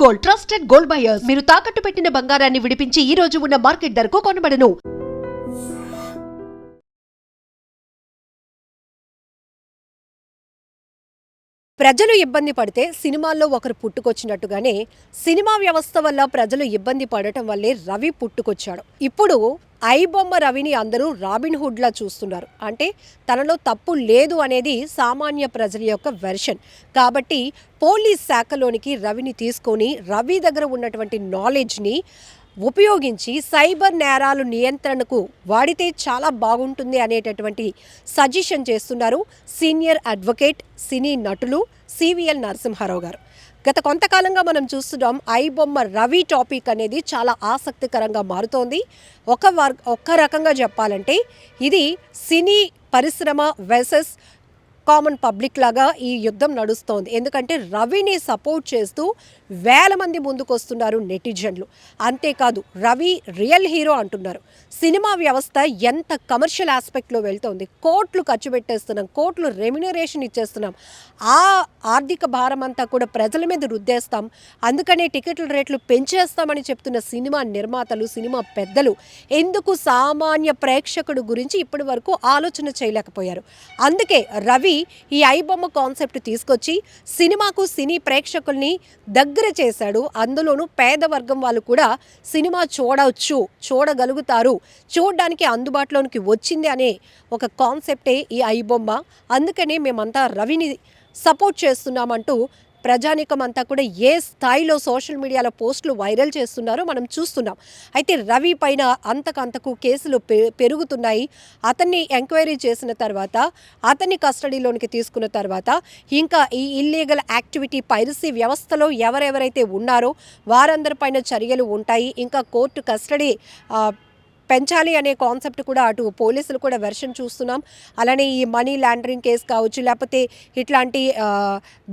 Gold, trusted gold buyers. మీరు తాకట్టు పెట్టిన బంగారాన్ని విడిపించి ఈ రోజు ఉన్న మార్కెట్ ధరకు కొనబడను. ప్రజలు ఇబ్బంది పడితే సినిమాల్లో ఒకరు పుట్టుకొచ్చినట్టుగానే సినిమా వ్యవస్థ వల్ల ప్రజలు ఇబ్బంది పడటం వల్లే రవి పుట్టుకొచ్చాడు. ఇప్పుడు ఐబొమ్మ రవిని అందరూ రాబిన్ హుడ్లా చూస్తున్నారు. అంటే తనలో తప్పు లేదు అనేది సామాన్య ప్రజల యొక్క వెర్షన్. కాబట్టి పోలీస్ శాఖలోనికి రవిని తీసుకొని రవి దగ్గర ఉన్నటువంటి నాలెడ్జ్ని ఉపయోగించి సైబర్ నేరాలు నియంత్రణకు వాడితే చాలా బాగుంటుంది అనేటటువంటి సజెషన్ చేస్తున్నారు సీనియర్ అడ్వకేట్, సినీ నటులు సివిఎల్ నరసింహారావు గారు. గత కొంతకాలంగా మనం చూస్తున్నాం ఐబొమ్మ రవి టాపిక్ అనేది చాలా ఆసక్తికరంగా మారుతోంది. ఒక రకంగా చెప్పాలంటే ఇది సినీ పరిశ్రమ వర్సెస్ కామన్ పబ్లిక్ లాగా ఈ యుద్ధం నడుస్తోంది. ఎందుకంటే రవిని సపోర్ట్ చేస్తూ వేల మంది ముందుకు వస్తున్నారు నెటిజన్లు. అంతేకాదు రవి రియల్ హీరో అంటున్నారు. సినిమా వ్యవస్థ ఎంత కమర్షియల్ ఆస్పెక్ట్లో వెళ్తోంది. కోట్లు ఖర్చు పెట్టేస్తున్నాం, కోట్లు రెమ్యునరేషన్ ఇచ్చేస్తున్నాం. ఆ ఆర్థిక భారం అంతా కూడా ప్రజల మీద రుద్దేస్తాం, అందుకనే టికెట్ల రేట్లు పెంచేస్తామని చెప్తున్న సినిమా నిర్మాతలు, సినిమా పెద్దలు ఎందుకు సామాన్య ప్రేక్షకుడు గురించి ఇప్పటి వరకు ఆలోచన చేయలేకపోయారు. అందుకే రవి ఈ ఐబొమ్మ కాన్సెప్ట్ తీసుకొచ్చి సినిమాకు, సినీ ప్రేక్షకుల్ని దగ్గర చేశాడు. అందులోనూ పేద వర్గం వాళ్ళు కూడా సినిమా చూడగలుగుతారు, చూడడానికి అందుబాటులోనికి వచ్చింది అనే ఒక కాన్సెప్టే ఈ ఐబొమ్మ. అందుకనే మేమంతా రవిని సపోర్ట్ చేస్తున్నామంటూ ప్రజానీకం అంతా కూడా ఏ స్థాయిలో సోషల్ మీడియాలో పోస్టులు వైరల్ చేస్తున్నారో మనం చూస్తున్నాం. అయితే రవి పైన అంతకంతకు కేసులు పెరుగుతున్నాయి. అతన్ని ఎంక్వైరీ చేసిన తర్వాత, అతన్ని కస్టడీలోనికి తీసుకున్న తర్వాత ఇంకా ఈ ఇల్లీగల్ యాక్టివిటీ పైరసీ వ్యవస్థలో ఎవరెవరైతే ఉన్నారో వారందరిపైన చర్యలు ఉంటాయి. ఇంకా కోర్టు కస్టడీ పెంచాలి అనే కాన్సెప్ట్ కూడా అటు పోలీసులు కూడా వెర్షన్ చూస్తున్నాం. అలానే ఈ మనీ లాండరింగ్ కేసు కావచ్చు, లేకపోతే ఇట్లాంటి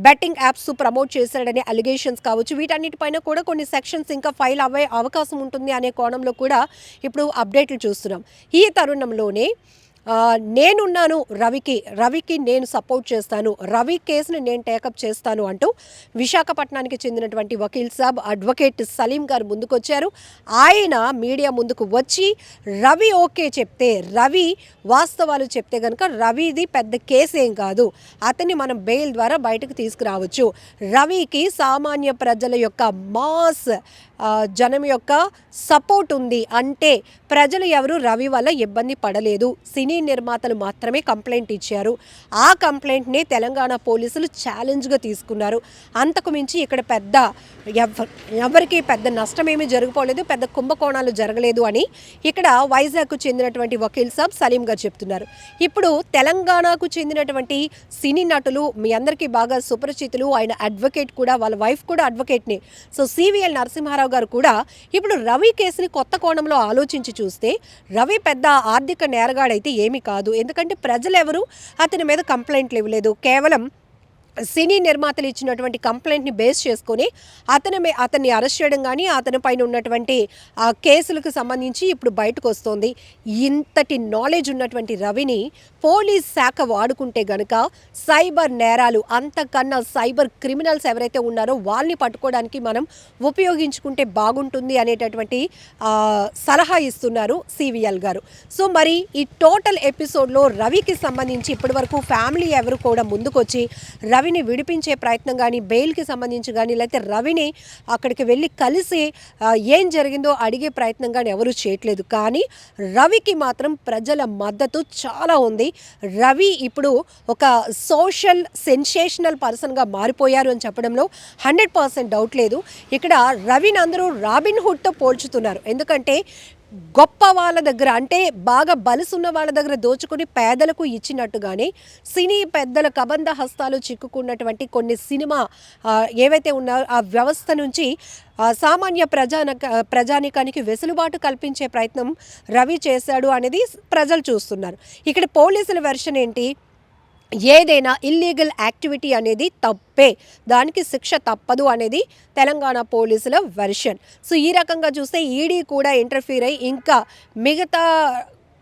బెట్టింగ్ యాప్స్ ప్రమోట్ చేశాడనే అలిగేషన్స్ కావచ్చు, వీటన్నిటిపైన కూడా కొన్ని సెక్షన్స్ ఇంకా ఫైల్ అవ్వే అవకాశం ఉంటుంది అనే కోణంలో కూడా ఇప్పుడు అప్డేట్లు చూస్తున్నాం. ఈ తరుణంలోనే నేనున్నాను, రవికి నేను సపోర్ట్ చేస్తాను, రవి కేసుని నేను టేకప్ చేస్తాను అంటూ విశాఖపట్నానికి చెందినటువంటి వకీల్ సాబ్ అడ్వకేట్ సలీం గారు ముందుకొచ్చారు. ఆయన మీడియా ముందుకు వచ్చి రవి ఓకే చెప్తే, రవి వాస్తవాలు చెప్తే కనుక రవిది పెద్ద కేసు ఏం కాదు, అతన్ని మనం బెయిల్ ద్వారా బయటకు తీసుకురావచ్చు. రవికి సామాన్య ప్రజల యొక్క మాస్ జనం యొక్క సపోర్ట్ ఉంది. అంటే ప్రజలు ఎవరు రవి వల్ల ఇబ్బంది పడలేదు, సినీ నిర్మాతలు మాత్రమే కంప్లైంట్ ఇచ్చారు. ఆ కంప్లైంట్ని తెలంగాణ పోలీసులు ఛాలెంజ్గా తీసుకున్నారు. అంతకు మించి ఇక్కడ ఎవరికి పెద్ద నష్టమేమీ జరగపోలేదు, పెద్ద కుంభకోణాలు జరగలేదు అని ఇక్కడ వైజాగ్కు చెందినటువంటి వకీల్ సాబ్ సలీం గారు చెప్తున్నారు. ఇప్పుడు తెలంగాణకు చెందినటువంటి సినీ నటులు మీ అందరికీ బాగా సుపరిచితులు, ఆయన అడ్వకేట్ కూడా, వాళ్ళ వైఫ్ కూడా అడ్వకేట్ని. సో సివిఎల్ నరసింహారావు గారు కూడా ఇప్పుడు రవి కేసుని కొత్త కోణంలో ఆలోచించి చూస్తే రవి పెద్ద ఆర్థిక నేరగాడైతే ఏమీ కాదు. ఎందుకంటే ప్రజలెవరూ అతని మీద కంప్లైంట్లు ఇవ్వలేదు. కేవలం సినీ నిర్మాతలు ఇచ్చినటువంటి కంప్లైంట్ని బేస్ చేసుకొని అతన్ని అరెస్ట్ చేయడం కానీ అతని పైన ఉన్నటువంటి కేసులకు సంబంధించి ఇప్పుడు బయటకు వస్తుంది. ఇంతటి నాలెడ్జ్ ఉన్నటువంటి రవిని పోలీస్ శాఖ వాడుకుంటే గనుక సైబర్ నేరాలు, అంతకన్నా సైబర్ క్రిమినల్స్ ఎవరైతే ఉన్నారో వాళ్ళని పట్టుకోవడానికి మనం ఉపయోగించుకుంటే బాగుంటుంది అనేటటువంటి సలహా ఇస్తున్నారు సివిఎల్ గారు. సో మరి ఈ టోటల్ ఎపిసోడ్లో రవికి సంబంధించి ఇప్పటి వరకు ఫ్యామిలీ ఎవరు కూడా ముందుకొచ్చి రవిని విడిపించే ప్రయత్నం కానీ, బెయిల్కి సంబంధించి కానీ, లేకపోతే రవిని అక్కడికి వెళ్ళి కలిసి ఏం జరిగిందో అడిగే ప్రయత్నం కానీ ఎవరూ చేయట్లేదు. కానీ రవికి మాత్రం ప్రజల మద్దతు చాలా ఉంది. రవి ఇప్పుడు ఒక సోషల్ సెన్సేషనల్ పర్సన్గా మారిపోయారు అని చెప్పడంలో 100% డౌట్ లేదు. ఇక్కడ రవిని అందరూ రాబిన్ హుడ్తో పోల్చుతున్నారు. ఎందుకంటే గొప్ప వాళ్ళ దగ్గర, అంటే బాగా బలుసున్న వాళ్ళ దగ్గర దోచుకుని పేదలకు ఇచ్చినట్టుగానే సినీ పెద్దల కబంధ హస్తాలు చిక్కుకున్నటువంటి కొన్ని సినిమా ఏవైతే ఉన్నాయో ఆ వ్యవస్థ నుంచి సామాన్య ప్రజానికానికి వెసులుబాటు కల్పించే ప్రయత్నం రవి చేశాడు అనేది ప్రజలు చూస్తున్నారు. ఇక్కడ పోలీసుల వెర్షన్ ఏంటి? ఏదైనా ఇల్లీగల్ యాక్టివిటీ అనేది తప్పే, దానికి శిక్ష తప్పదు అనేది తెలంగాణ పోలీసుల వెర్షన్. సో ఈ రకంగా చూస్తే ఈడీ కూడా ఇంటర్ఫీర్ అయ్యి ఇంకా మిగతా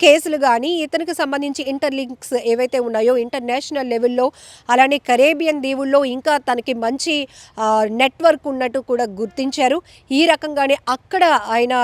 కేసులు కానీ ఇతనికి సంబంధించి ఇంటర్లింక్స్ ఏవైతే ఉన్నాయో ఇంటర్నేషనల్ లెవెల్లో, అలానే కరేబియన్ దీవుల్లో ఇంకా తనకి మంచి నెట్వర్క్ ఉన్నట్టు కూడా గుర్తించారు. ఈ రకంగానే అక్కడ ఆయన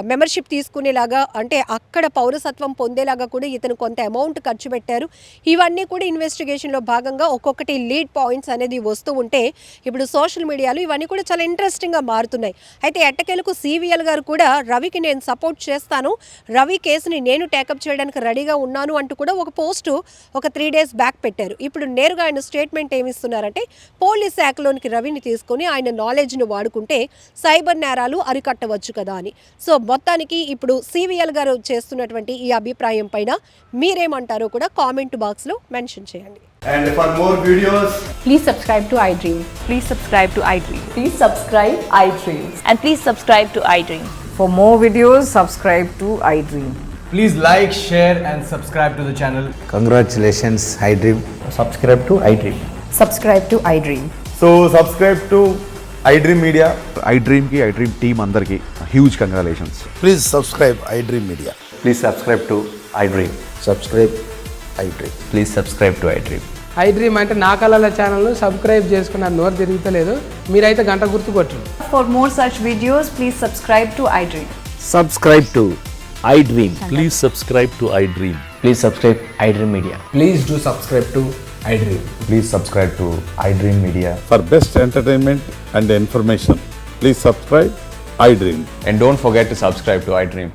మెంబర్షిప్ తీసుకునేలాగా, అంటే అక్కడ పౌరసత్వం పొందేలాగా కూడా ఇతను కొంత అమౌంట్ ఖర్చు పెట్టారు. ఇవన్నీ కూడా ఇన్వెస్టిగేషన్లో భాగంగా ఒక్కొక్కటి లీడ్ పాయింట్స్ అనేది వస్తూ ఉంటే ఇప్పుడు సోషల్ మీడియాలో ఇవన్నీ కూడా చాలా ఇంట్రెస్టింగ్గా మారుతున్నాయి. అయితే ఎట్టకేలకు సివిఎల్ గారు కూడా రవికి నేను సపోర్ట్ చేస్తాను, రవి కేసుని నేను టేకప్ చేయడానికి రెడీగా ఉన్నాను అంటూ కూడా ఒక పోస్టు ఒక 3 days బ్యాక్ పెట్టారు. ఇప్పుడు నేరుగా ఆయన స్టేట్మెంట్ ఏమిస్తున్నారంటే పోలీస్ శాఖలోనికి రవిని తీసుకొని ఆయన నాలెడ్జ్ను వాడుకుంటే సైబర్ నేరాలు అరికట్టవచ్చు కదా అని. సో మొత్తానికి ఇప్పుడు సివిఎల్ గారు చేస్తున్నటువంటి ఈ అభిప్రాయం పైన మీరేమంటారో కూడా కామెంట్ బాక్స్లో మెన్షన్ చేయండి. And for more videos, Please subscribe to iDream. Please subscribe to iDream. Please subscribe iDream. And please subscribe to iDream. For more videos, subscribe to iDream. please like, share and subscribe to the channel. Congratulations, iDream. subscribe to iDream. Subscribe to iDream. So subscribe to iDream Media. iDream की iDream team अंदर की huge congratulations. Please subscribe iDream Media. Please subscribe to iDream. Subscribe iDream. Please subscribe to iDream. iDream అంటే నా కళల ఛానల్ను subscribe చేసుకున్నారు, నోరు తిరుగుతలేదు. మీరైతే గంట గుర్తు కొట్టండి. For more such videos, please subscribe to iDream. Subscribe to iDream. Please subscribe to iDream. Please subscribe iDream Media. Please do subscribe to iDream. Please subscribe to iDream Media. For best entertainment and information, please subscribe iDream. And don't forget to subscribe to iDream.